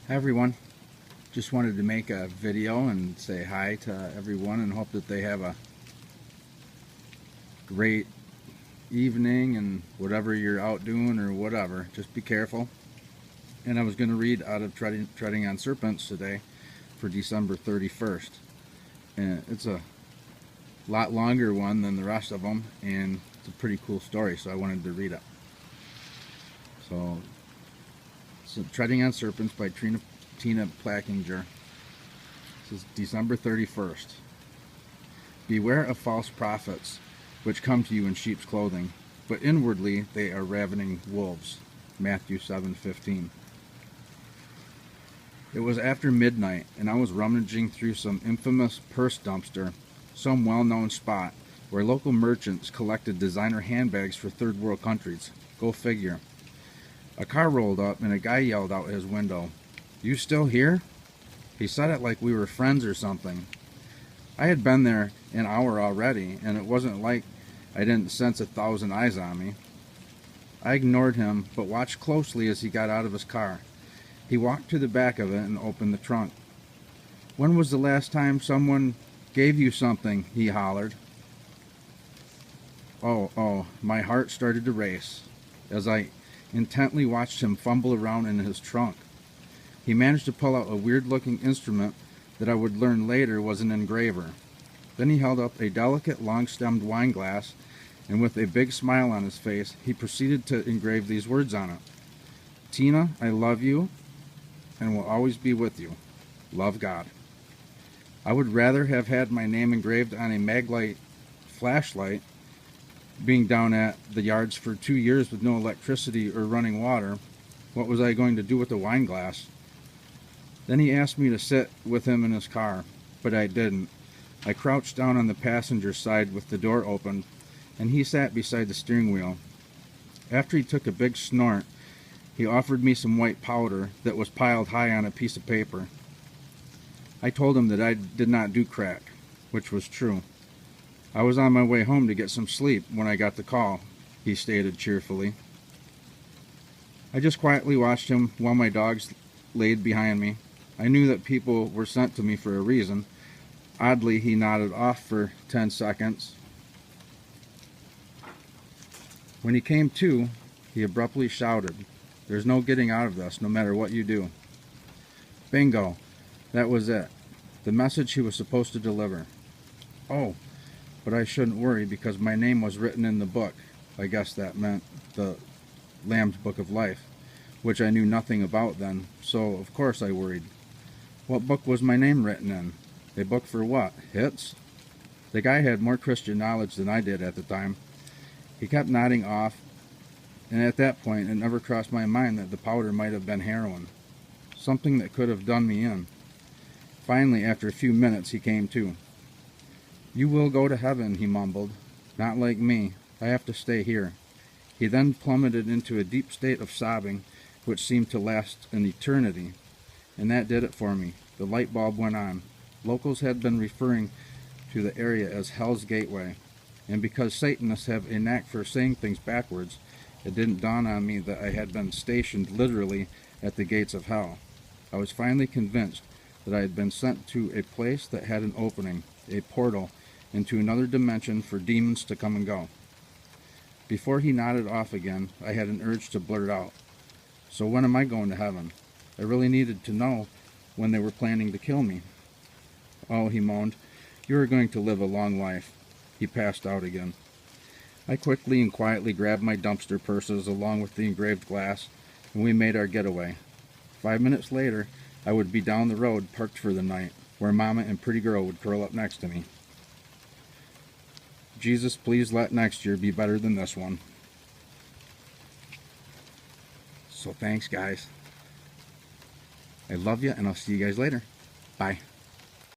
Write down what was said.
Hi everyone, just wanted to make a video and say hi to everyone and hope that they have a great evening and whatever you're out doing or whatever. Just be careful. And I was going to read out of Treading on Serpents today for December 31st. And it's a lot longer one than the rest of them, and it's a pretty cool story, so I wanted to read it. So Treading on Serpents by Tina Plakinger. This is December 31st. Beware of false prophets, which come to you in sheep's clothing, but inwardly they are ravening wolves. Matthew 7:15. It was after midnight, and I was rummaging through some infamous purse dumpster, some well-known spot where local merchants collected designer handbags for third world countries. Go figure. A car rolled up and a guy yelled out his window, "You still here?" He said it like we were friends or something. I had been there an hour already, and it wasn't like I didn't sense 1,000 eyes on me. I ignored him, but watched closely as he got out of his car. He walked to the back of it and opened the trunk. "When was the last time someone gave you something?" he hollered. Oh, my heart started to race as I intently watched him fumble around in his trunk. He managed to pull out a weird-looking instrument that I would learn later was an engraver. Then he held up a delicate, long-stemmed wine glass, and with a big smile on his face, he proceeded to engrave these words on it. "Tina, I love you and will always be with you. Love, God." I would rather have had my name engraved on a Maglite flashlight, being down at the yards for 2 years with no electricity or running water. What was I going to do with the wine glass? Then he asked me to sit with him in his car, but I didn't. I crouched down on the passenger side with the door open, and he sat beside the steering wheel. After he took a big snort, he offered me some white powder that was piled high on a piece of paper. I told him that I did not do crack, which was true. "I was on my way home to get some sleep when I got the call," he stated cheerfully. I just quietly watched him while my dogs laid behind me. I knew that people were sent to me for a reason. Oddly, he nodded off for 10 seconds. When he came to, he abruptly shouted, "There's no getting out of this, no matter what you do." Bingo. That was it. The message he was supposed to deliver. Oh, but I shouldn't worry because my name was written in the book. I guess that meant the Lamb's Book of Life, which I knew nothing about then, so of course I worried. What book was my name written in? A book for what? Hits? The guy had more Christian knowledge than I did at the time. He kept nodding off, and at that point it never crossed my mind that the powder might have been heroin. Something that could have done me in. Finally, after a few minutes, he came to. "You will go to heaven," he mumbled. "Not like me. I have to stay here." He then plummeted into a deep state of sobbing, which seemed to last an eternity. And that did it for me. The light bulb went on. Locals had been referring to the area as Hell's Gateway, and because Satanists have a knack for saying things backwards, it didn't dawn on me that I had been stationed literally at the gates of hell. I was finally convinced that I had been sent to a place that had an opening, a portal, into another dimension for demons to come and go. Before he nodded off again, I had an urge to blurt out, "So when am I going to heaven?" I really needed to know when they were planning to kill me. "Oh," he moaned, "you are going to live a long life." He passed out again. I quickly and quietly grabbed my dumpster purses along with the engraved glass, and we made our getaway. 5 minutes later, I would be down the road, parked for the night, where Mama and pretty girl would curl up next to me. Jesus, please let next year be better than this one. So thanks, guys. I love you, and I'll see you guys later. Bye.